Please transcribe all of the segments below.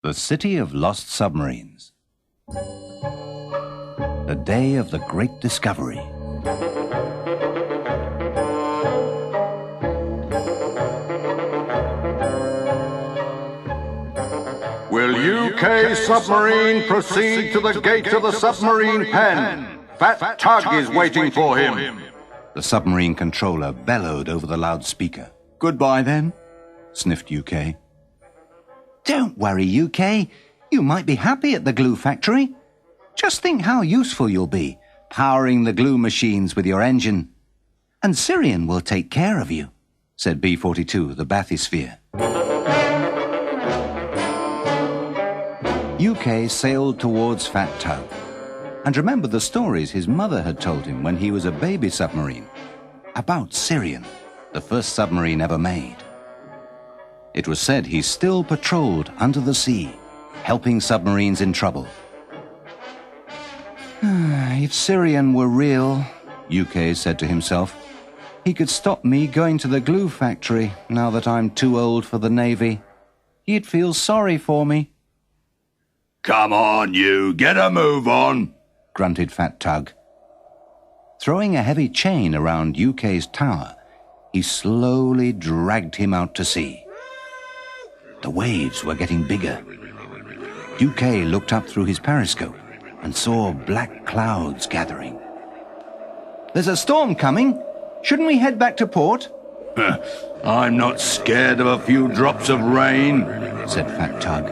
The City of Lost Submarines. The day of the great discovery. Will UK submarine proceed to the gate of the submarine pen? Fat Tug is waiting for him. The submarine controller bellowed over the loudspeaker. Goodbye then, sniffed UK. Don't worry, UK. You might be happy at the glue factory. Just think how useful you'll be, powering the glue machines with your engine. And Syrian will take care of you, said B-42, the bathysphere. UK sailed towards Fat Tug and remembered the stories his mother had told him when he was a baby submarine about Syrian, the first submarine ever made. It was said he still patrolled under the sea, helping submarines in trouble. If Syrian were real, UK said to himself, he could stop me going to the glue factory now that I'm too old for the Navy. He'd feel sorry for me. Come on, you, get a move on, grunted Fat Tug. Throwing a heavy chain around UK's tower, he slowly dragged him out to sea. The waves were getting bigger. UK looked up through his periscope and saw black clouds gathering. There's a storm coming. Shouldn't we head back to port? I'm not scared of a few drops of rain, said Fat Tug.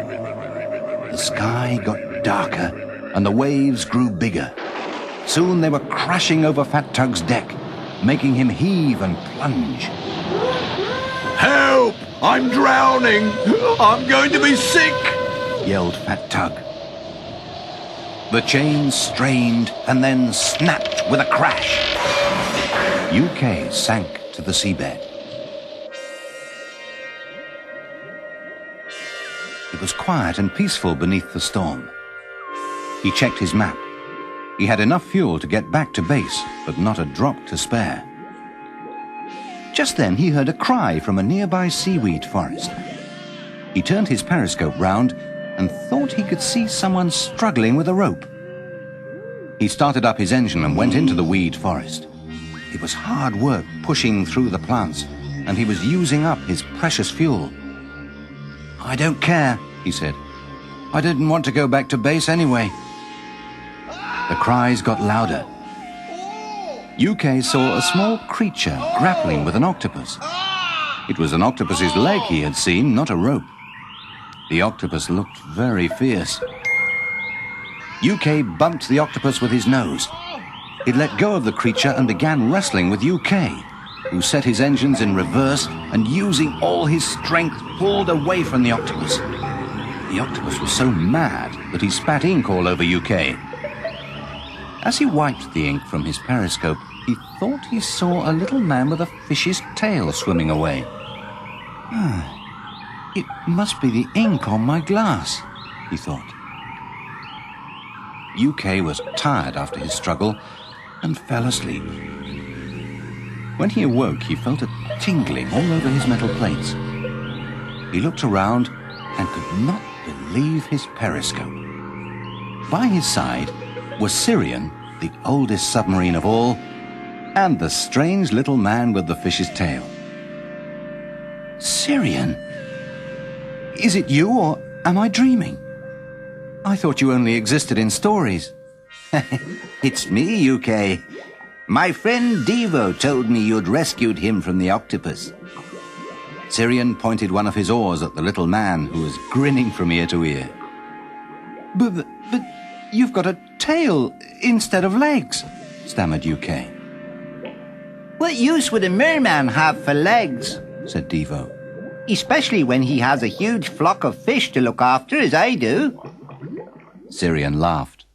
The sky got darker and the waves grew bigger. Soon they were crashing over Fat Tug's deck, making him heave and plunge. Help! I'm drowning! I'm going to be sick! Yelled Fat Tug. The chain strained and then snapped with a crash. UK sank to the seabed. It was quiet and peaceful beneath the storm. He checked his map. He had enough fuel to get back to base, but not a drop to spare. Just then he heard a cry from a nearby seaweed forest. He turned his periscope round and thought he could see someone struggling with a rope. He started up his engine and went into the weed forest. It was hard work pushing through the plants, and he was using up his precious fuel. I don't care, he said. I didn't want to go back to base anyway. The cries got louder. UK saw a small creature grappling with an octopus. It was an octopus's leg he had seen, not a rope. The octopus looked very fierce. UK bumped the octopus with his nose. It let go of the creature and began wrestling with UK, who set his engines in reverse and using all his strength pulled away from the octopus. The octopus was so mad that he spat ink all over UK. As he wiped the ink from his periscope, he thought he saw a little man with a fish's tail swimming away. It must be the ink on my glass, he thought. UK was tired after his struggle and fell asleep. When he awoke, he felt a tingling all over his metal plates. He looked around and could not believe his periscope. By his side was Syrian, the oldest submarine of all, and the strange little man with the fish's tail. Syrian? Is it you, or am I dreaming? I thought you only existed in stories. It's me, UK. My friend Devo told me you'd rescued him from the octopus. Syrian pointed one of his oars at the little man who was grinning from ear to ear. But you've got a tail instead of legs, stammered UK. What use would a merman have for legs? Said Devo. Especially when he has a huge flock of fish to look after, as I do. Syrian laughed.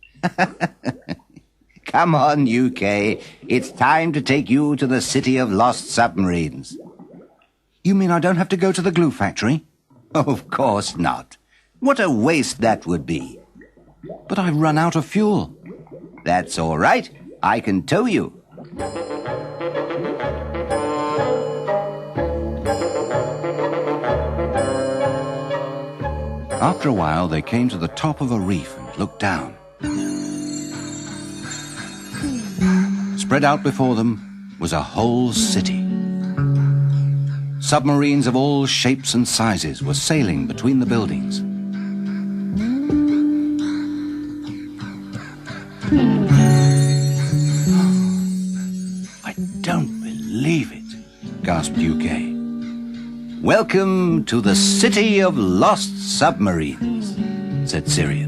Come on, UK. It's time to take you to the City of Lost Submarines. You mean I don't have to go to the glue factory? Of course not. What a waste that would be. But I've run out of fuel. That's all right. I can tow you. After a while, they came to the top of a reef and looked down. Spread out before them was a whole city. Submarines of all shapes and sizes were sailing between the buildings. I don't believe it, gasped UK. Welcome to the city of lost submarines, said Sirius.